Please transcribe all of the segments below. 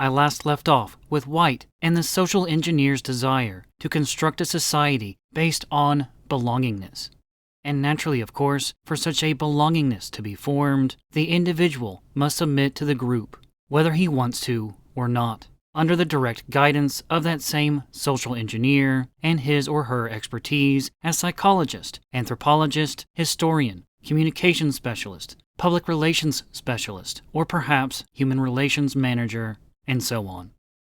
I last left off with Whyte and the social engineer's desire to construct a society based on belongingness. And naturally, of course, for such a belongingness to be formed, the individual must submit to the group, whether he wants to or not, under the direct guidance of that same social engineer and his or her expertise as psychologist, anthropologist, historian, communications specialist, public relations specialist, or perhaps human relations manager, and so on.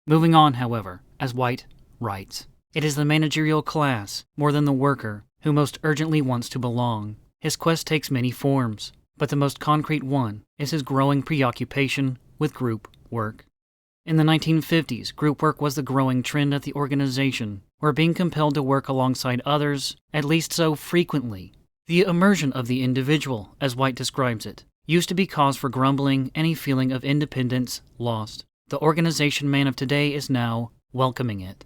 Moving on, however, as Whyte writes, it is the managerial class, more than the worker, who most urgently wants to belong. His quest takes many forms, but the most concrete one is his growing preoccupation with group work. In the 1950s, group work was the growing trend at the organization, where being compelled to work alongside others, at least so frequently, the immersion of the individual, as Whyte describes it, used to be cause for grumbling and a feeling of independence lost. The organization man of today is now welcoming it.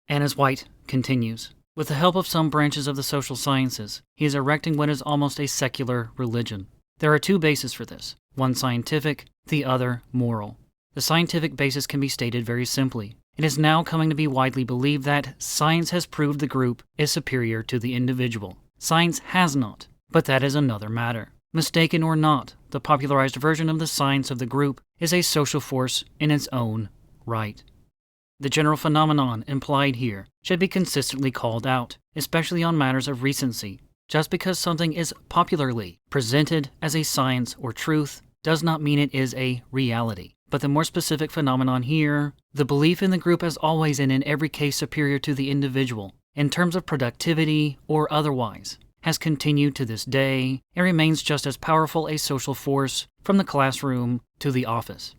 And as Whyte continues, with the help of some branches of the social sciences, he is erecting what is almost a secular religion. There are two bases for this, one scientific, the other moral. The scientific basis can be stated very simply. It is now coming to be widely believed that science has proved the group is superior to the individual. Science has not, but that is another matter. Mistaken or not, the popularized version of the science of the group is a social force in its own right. The general phenomenon implied here should be consistently called out, especially on matters of recency. Just because something is popularly presented as a science or truth does not mean it is a reality. But the more specific phenomenon here, the belief in the group as always and in every case superior to the individual, in terms of productivity or otherwise, has continued to this day and remains just as powerful a social force from the classroom to the office.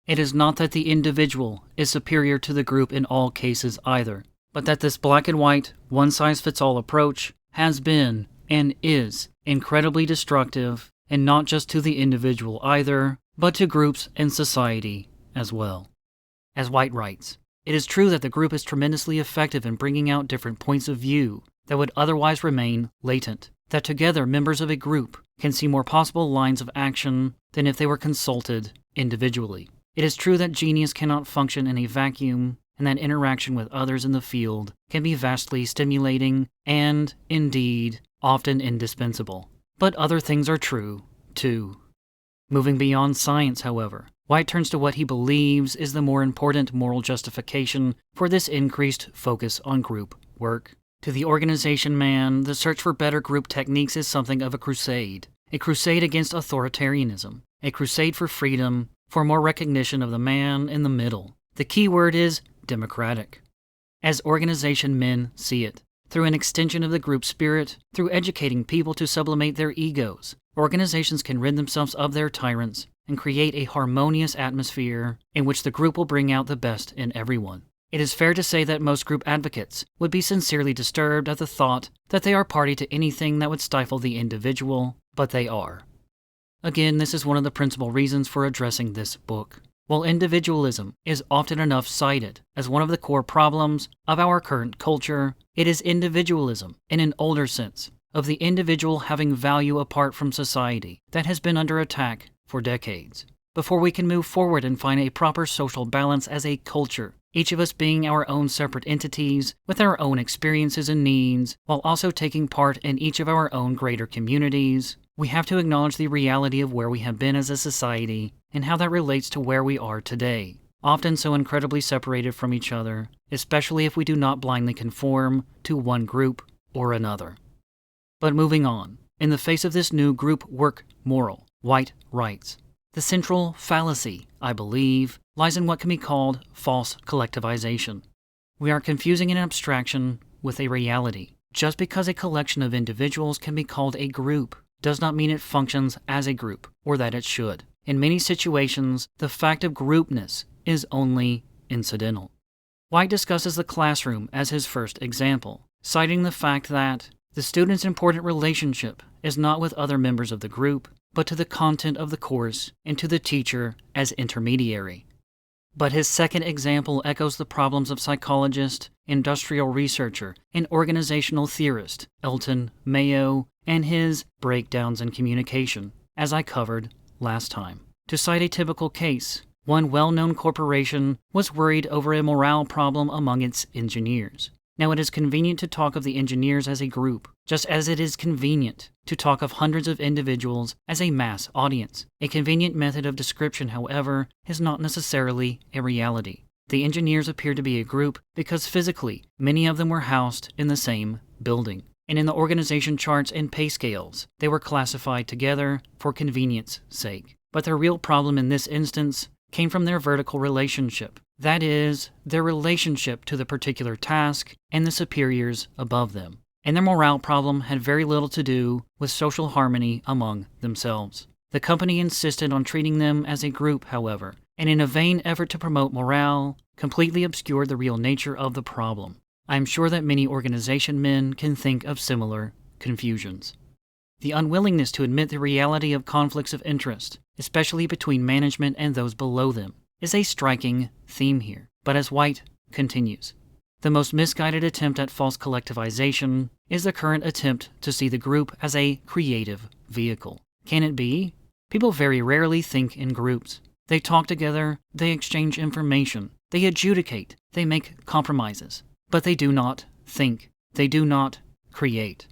It is not that the individual is superior to the group in all cases either, but that this black and white, one-size-fits-all approach has been and is incredibly destructive, and not just to the individual either, but to groups and society as well. As Whyte writes, it is true that the group is tremendously effective in bringing out different points of view that would otherwise remain latent, that together members of a group can see more possible lines of action than if they were consulted individually. It is true that genius cannot function in a vacuum, and that interaction with others in the field can be vastly stimulating and, indeed, often indispensable. But other things are true, too. Moving beyond science, however, Whyte turns to what he believes is the more important moral justification for this increased focus on group work. To the organization man, the search for better group techniques is something of a crusade against authoritarianism, a crusade for freedom, for more recognition of the man in the middle. The key word is democratic. As organization men see it, through an extension of the group spirit, through educating people to sublimate their egos, organizations can rid themselves of their tyrants and create a harmonious atmosphere in which the group will bring out the best in everyone. It is fair to say that most group advocates would be sincerely disturbed at the thought that they are party to anything that would stifle the individual, but they are. Again, this is one of the principal reasons for addressing this book. While individualism is often enough cited as one of the core problems of our current culture, it is individualism, in an older sense, of the individual having value apart from society, that has been under attack for decades. Before we can move forward and find a proper social balance as a culture, each of us being our own separate entities with our own experiences and needs, while also taking part in each of our own greater communities, we have to acknowledge the reality of where we have been as a society and how that relates to where we are today, often so incredibly separated from each other, especially if we do not blindly conform to one group or another. But moving on, in the face of this new group work moral, Whyte writes, the central fallacy, I believe, lies in what can be called false collectivization. We are confusing an abstraction with a reality. Just because a collection of individuals can be called a group does not mean it functions as a group, or that it should. In many situations, the fact of groupness is only incidental. Whyte discusses the classroom as his first example, citing the fact that the student's important relationship is not with other members of the group, but to the content of the course and to the teacher as intermediary. But his second example echoes the problems of psychologist, industrial researcher, and organizational theorist Elton Mayo and his breakdowns in communication, as I covered last time. To cite a typical case, One well-known corporation was worried over a morale problem among its engineers. Now, it is convenient to talk of the engineers as a group, just as it is convenient to talk of hundreds of individuals as a mass audience. A convenient method of description, however, is not necessarily a reality. The engineers appeared to be a group because physically, many of them were housed in the same building. And in the organization charts and pay scales, they were classified together for convenience sake. But their real problem in this instance came from their vertical relationship. That is, their relationship to the particular task and the superiors above them. And their morale problem had very little to do with social harmony among themselves. The company insisted on treating them as a group, however, and in a vain effort to promote morale, completely obscured the real nature of the problem. I am sure that many organization men can think of similar confusions. The unwillingness to admit the reality of conflicts of interest, especially between management and those below them, is a striking theme here. But as Whyte continues, the most misguided attempt at false collectivization is the current attempt to see the group as a creative vehicle. Can it be? People very rarely think in groups. They talk together, they exchange information, they adjudicate, they make compromises. But they do not think. They do not create.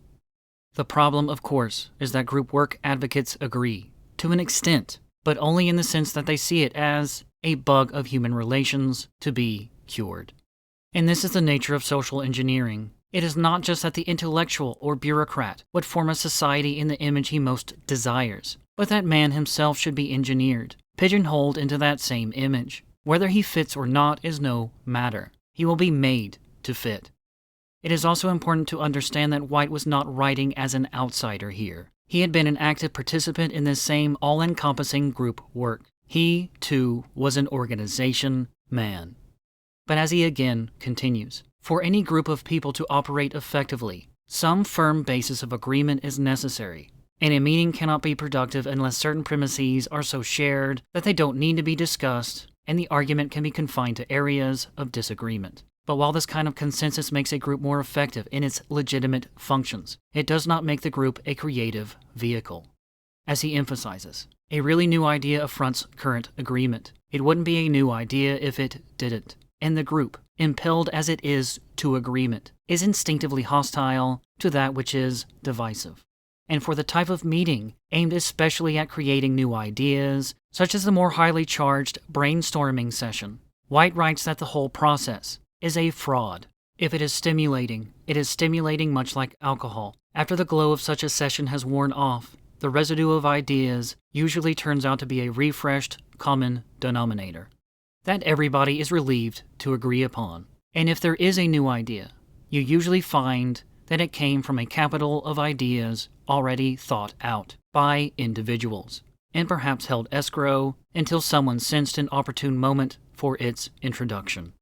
The problem, of course, is that group work advocates agree, to an extent, but only in the sense that they see it as a bug of human relations to be cured. And this is the nature of social engineering. It is not just that the intellectual or bureaucrat would form a society in the image he most desires, but that man himself should be engineered, pigeonholed into that same image. Whether he fits or not is no matter. He will be made to fit. It is also important to understand that Whyte was not writing as an outsider here. He had been an active participant in this same all-encompassing group work. He, too, was an organization man. But as he again continues, for any group of people to operate effectively, some firm basis of agreement is necessary, and a meeting cannot be productive unless certain premises are so shared that they don't need to be discussed, and the argument can be confined to areas of disagreement. But while this kind of consensus makes a group more effective in its legitimate functions, it does not make the group a creative vehicle. As he emphasizes, a really new idea affronts current agreement. It wouldn't be a new idea if it didn't. And the group, impelled as it is to agreement, is instinctively hostile to that which is divisive. And for the type of meeting aimed especially at creating new ideas, such as the more highly charged brainstorming session, Whyte writes that the whole process is a fraud. If it is stimulating much like alcohol. After the glow of such a session has worn off, the residue of ideas usually turns out to be a refreshed common denominator that everybody is relieved to agree upon. And if there is a new idea, you usually find that it came from a capital of ideas already thought out by individuals, and perhaps held escrow until someone sensed an opportune moment for its introduction.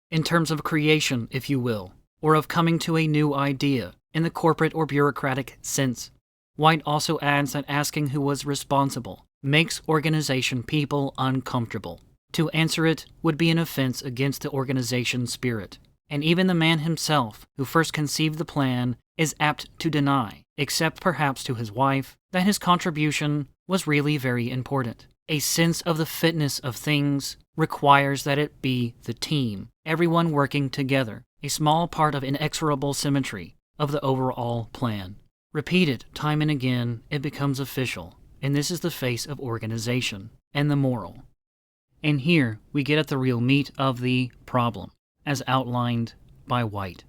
In terms of creation, if you will, or of coming to a new idea in the corporate or bureaucratic sense, Whyte also adds that asking who was responsible makes organization people uncomfortable. To answer it would be an offense against the organization spirit, and even the man himself who first conceived the plan is apt to deny, except perhaps to his wife, that his contribution was really very important. A sense of the fitness of things requires that it be the team, everyone working together, a small part of inexorable symmetry of the overall plan. Repeated time and again, it becomes official, and this is the face of organization and the moral. And here we get at the real meat of the problem, as outlined by Whyte.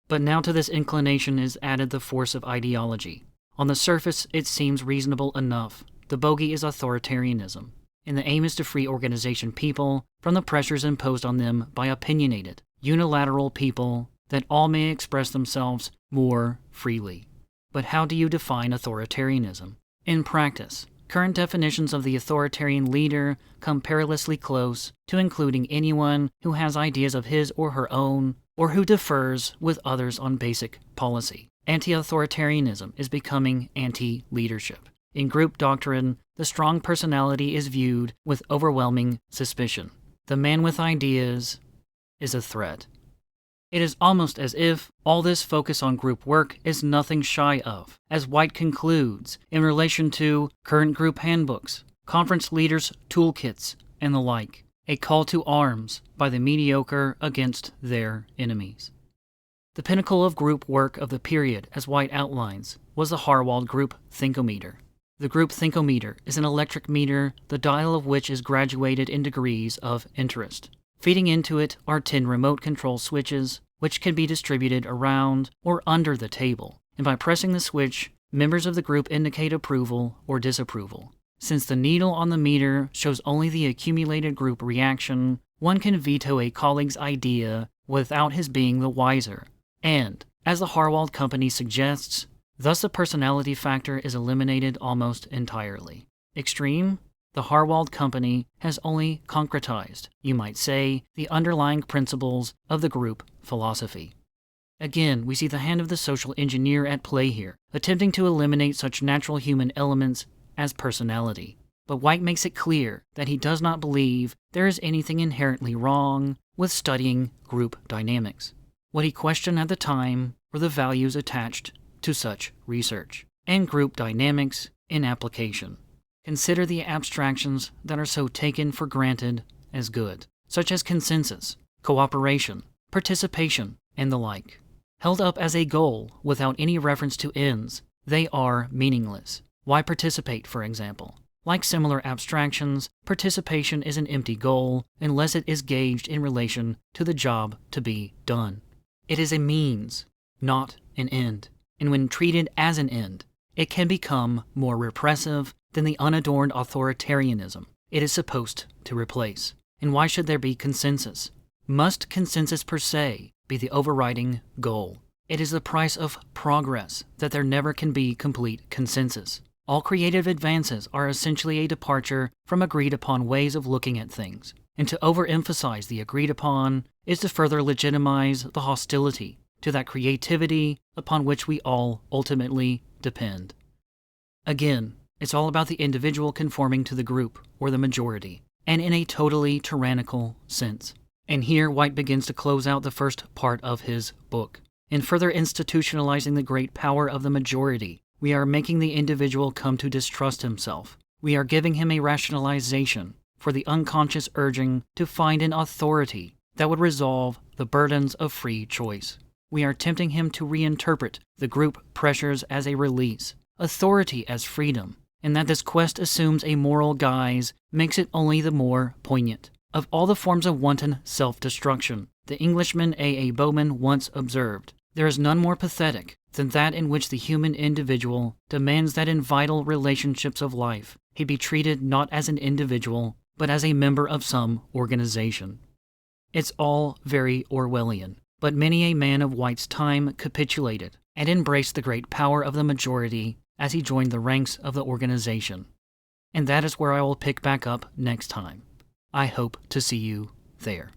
But now to this inclination is added the force of ideology. On the surface, it seems reasonable enough. The bogey is authoritarianism, and the aim is to free organization people from the pressures imposed on them by opinionated, unilateral people, that all may express themselves more freely. But how do you define authoritarianism? In practice, current definitions of the authoritarian leader come perilously close to including anyone who has ideas of his or her own, or who differs with others on basic policy. Anti-authoritarianism is becoming anti-leadership. In group doctrine, the strong personality is viewed with overwhelming suspicion. The man with ideas is a threat. It is almost as if all this focus on group work is nothing shy of, as Whyte concludes, in relation to current group handbooks, conference leaders' toolkits, and the like, a call to arms by the mediocre against their enemies. The pinnacle of group work of the period, as Whyte outlines, was the Harwald group thinkometer. The group thinkometer is an electric meter, the dial of which is graduated in degrees of interest. Feeding into it are 10 remote control switches, which can be distributed around or under the table, and by pressing the switch, members of the group indicate approval or disapproval. Since the needle on the meter shows only the accumulated group reaction, one can veto a colleague's idea without his being the wiser. And, as the Harwald Company suggests, thus the personality factor is eliminated almost entirely. Extreme? The Harwald Company has only concretized, you might say, the underlying principles of the group philosophy. Again, we see the hand of the social engineer at play here, attempting to eliminate such natural human elements as personality. But Whyte makes it clear that he does not believe there is anything inherently wrong with studying group dynamics. What he questioned at the time were the values attached to such research, and group dynamics in application. Consider the abstractions that are so taken for granted as good, such as consensus, cooperation, participation, and the like. Held up as a goal without any reference to ends, they are meaningless. Why participate, for example? Like similar abstractions, participation is an empty goal unless it is gauged in relation to the job to be done. It is a means, not an end, and when treated as an end, it can become more repressive than the unadorned authoritarianism it is supposed to replace. And why should there be consensus? Must consensus per se be the overriding goal? It is the price of progress that there never can be complete consensus. All creative advances are essentially a departure from agreed-upon ways of looking at things, and to overemphasize the agreed-upon is to further legitimize the hostility to that creativity upon which we all ultimately depend. Again, it's all about the individual conforming to the group or the majority, and in a totally tyrannical sense. And here Whyte begins to close out the first part of his book. In further institutionalizing the great power of the majority, we are making the individual come to distrust himself. We are giving him a rationalization for the unconscious urging to find an authority that would resolve the burdens of free choice. We are tempting him to reinterpret the group pressures as a release, authority as freedom, and that this quest assumes a moral guise makes it only the more poignant. Of all the forms of wanton self-destruction, the Englishman A. Bowman once observed, there is none more pathetic than that in which the human individual demands that in vital relationships of life he be treated not as an individual, but as a member of some organization. It's all very Orwellian, but many a man of Whyte's time capitulated and embraced the great power of the majority as he joined the ranks of the organization. And that is where I will pick back up next time. I hope to see you there.